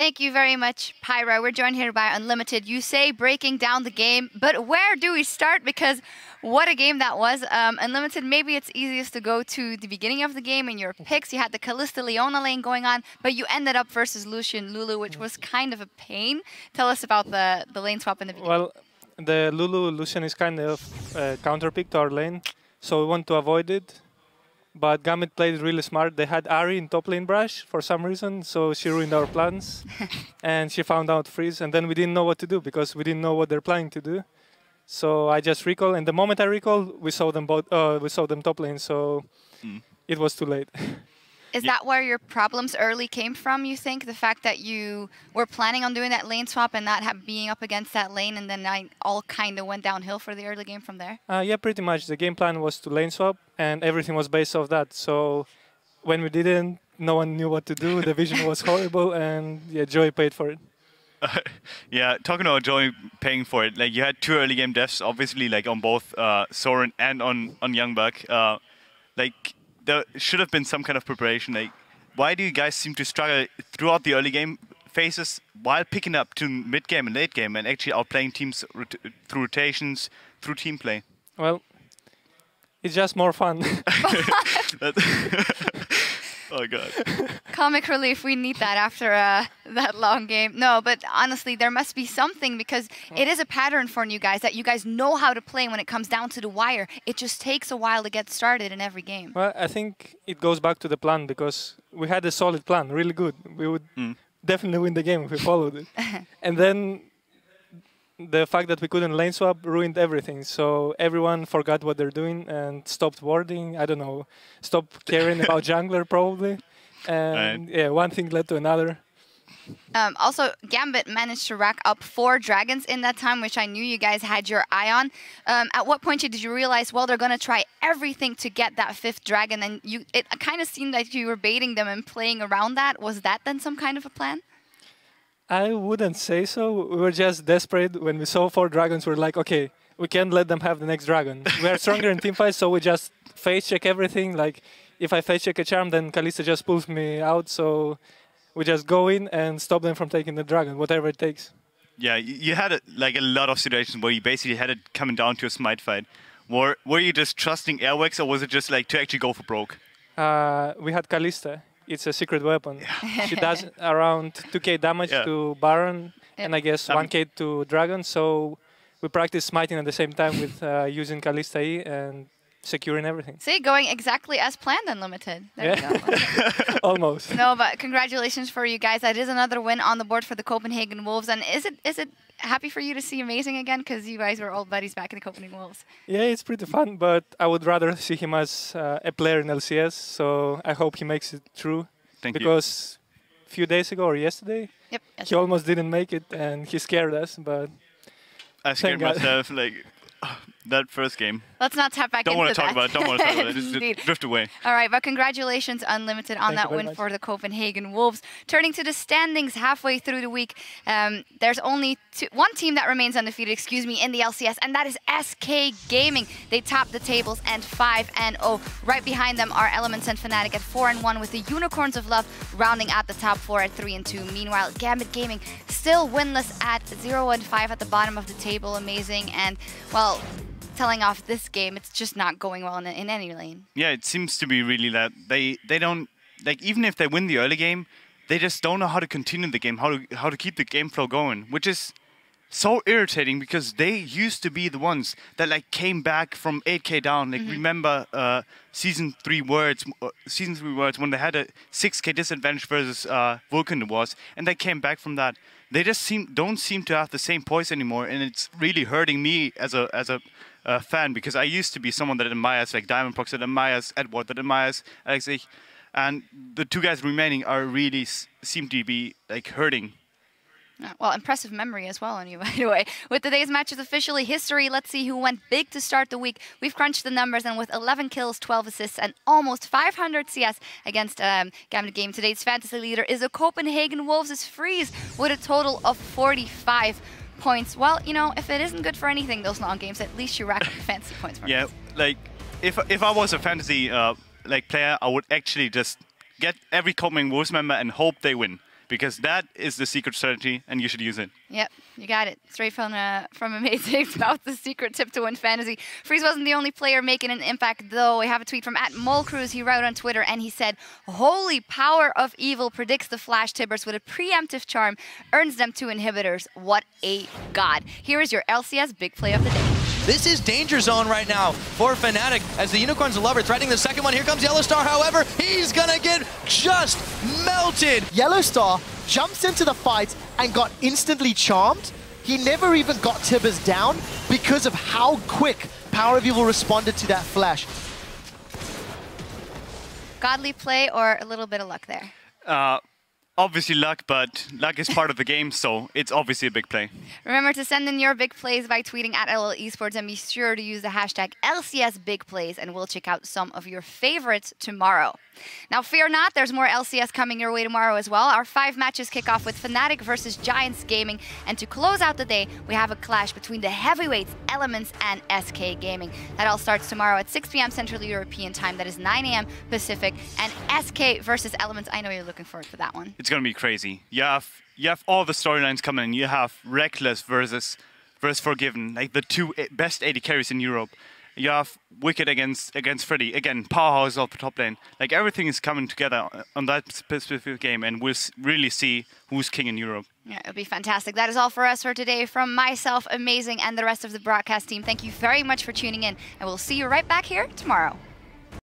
Thank you very much, Pyra. We're joined here by Unlimited. You say breaking down the game, but where do we start? Because what a game that was. Unlimited, maybe it's easiest to go to the beginning of the game and your picks. You had the Kalista Leona lane going on, but you ended up versus Lucian Lulu, which was kind of a pain. Tell us about the lane swap in the beginning. Well, the Lulu Lucian is kind of counter-pick to our lane, so we want to avoid it. But Gambit played really smart. They had Ahri in top lane brush for some reason, so she ruined our plans. And she found out freeze, and then we didn't know what to do because we didn't know what they're planning to do. So I just recall, and the moment I recall, we saw them both. We saw them top lane, so it was too late. Is that where your problems early came from, you think? The fact that you were planning on doing that lane swap and not being up against that lane, and then all kind of went downhill for the early game from there? Yeah, pretty much. The game plan was to lane swap, and everything was based off that. So when we didn't, no one knew what to do. The vision was horrible, and yeah, Joey paid for it. Yeah, talking about Joey paying for it, like you had 2 early game deaths, obviously, like on both Soren and on Youngbuck. Like there should have been some kind of preparation. Like, why do you guys seem to struggle throughout the early game phases while picking up to mid game and late game and actually outplaying teams through rotations, through team play? Well, it's just more fun. Oh god. Comic relief, we need that after that long game. No, but honestly, there must be something because it is a pattern for you guys that you guys know how to play when it comes down to the wire. It just takes a while to get started in every game. Well, I think it goes back to the plan because we had a solid plan, really good. We would definitely win the game if we followed it. And then the fact that we couldn't lane swap ruined everything. So everyone forgot what they're doing and stopped warding. I don't know, stopped caring about jungler probably. And yeah, one thing led to another. Also, Gambit managed to rack up 4 dragons in that time, which I knew you guys had your eye on. At what point did you realize, well, they're going to try everything to get that 5th dragon? And it kind of seemed like you were baiting them and playing around that. Was that then some kind of a plan? I wouldn't say so. We were just desperate. When we saw 4 dragons, we were like, okay, we can't let them have the next dragon. We are stronger in teamfights, so we just face check everything. Like, if I face check a charm, then Kalista just pulls me out. So we just go in and stop them from taking the dragon, whatever it takes. Yeah, you had a lot of situations where you basically had it coming down to a smite fight. Were you just trusting airwax, or was it just like to actually go for broke? We had Kalista. It's a secret weapon. She does around 2k damage to Baron and I guess 1k to Dragon. So we practice smiting at the same time with using Kalista E and securing everything. See, going exactly as planned, Unlimited. There you go. Almost. No, but congratulations for you guys. That is another win on the board for the Copenhagen Wolves. And is it happy for you to see Amazing again? Because you guys were old buddies back in the Copenhagen Wolves. Yeah, it's pretty fun, but I would rather see him as a player in LCS. So I hope he makes it through. Because a few days ago or yesterday, he almost didn't make it and he scared us. But I scared myself, like, that first game. Let's not tap back into that. Don't want to talk about it. Don't want to talk about it. Just drift away. All right, but congratulations, Unlimited, on that win for the Copenhagen Wolves. Turning to the standings halfway through the week, there's only one team that remains undefeated, in the LCS, and that is SK Gaming. They top the tables and 5-0. Right behind them are Elements and Fnatic at 4-1, with the Unicorns of Love rounding out the top 4 at 3-2. Meanwhile, Gambit Gaming still winless at 0-5 at the bottom of the table. Amazing, and well, telling off this game, it's just not going well in any lane. Yeah, it seems to be really that they don't, like, even if they win the early game, they just don't know how to continue the game, how to keep the game flow going, which is so irritating because they used to be the ones that like came back from 8k down. Like remember season 3 words when they had a 6k disadvantage versus Vulcan it was, and they came back from that. They just don't seem to have the same poise anymore, and it's really hurting me as a fan, because I used to be someone that admires like Diamondprox, that admires Edward, that admires Alexei, and the 2 guys remaining are really seem to be like hurting. Well, impressive memory as well on you, by the way. With today's matches officially history, let's see who went big to start the week. We've crunched the numbers, and with 11 kills, 12 assists, and almost 500 CS against Gambit Game, today's fantasy leader is the Copenhagen Wolves' Freeze with a total of 45 points. Well, you know, if it isn't good for anything, those long games, at least you rack up fantasy points. Yeah, like, if I was a fantasy like player, I would actually just get every Copenhagen Wolves member and hope they win. because that is the secret strategy, and you should use it. Yep, you got it. Straight from Amazing about the secret tip to win fantasy. Freeze wasn't the only player making an impact, though. We have a tweet from @MolCruise. He wrote on Twitter, and he said, "Holy power of evil predicts the Flash Tibbers with a preemptive charm, earns them 2 inhibitors. What a god." Here is your LCS big play of the day. This is danger zone right now for Fnatic as the Unicorns Lover threatening the second one. Here comes Yellowstar, however, he's gonna get just melted. Yellowstar jumps into the fight and got instantly charmed. He never even got Tibbers down because of how quick Power of Evil responded to that flash. Godly play or a little bit of luck there? Obviously luck, but luck is part of the game, so it's obviously a big play. Remember to send in your big plays by tweeting @LL Esports, and be sure to use the hashtag LCSBigPlays, and we'll check out some of your favorites tomorrow. Now, fear not, there's more LCS coming your way tomorrow as well. Our 5 matches kick off with Fnatic versus Giants Gaming, and to close out the day, we have a clash between the heavyweights, Elements and SK Gaming. That all starts tomorrow at 6 p.m. Central European Time. That is 9 a.m. Pacific, and SK versus Elements. I know you're looking forward to that one. It's going to be crazy. You have all the storylines coming. You have Reckless versus Forgiven, like the 2 best AD carries in Europe. You have Wicked against Freddy. Again, powerhouse of the top lane. Like, everything is coming together on that specific game, and we'll really see who's king in Europe. Yeah, it'll be fantastic. That is all for us for today. From myself, Amazing, and the rest of the broadcast team, thank you very much for tuning in, and we'll see you right back here tomorrow.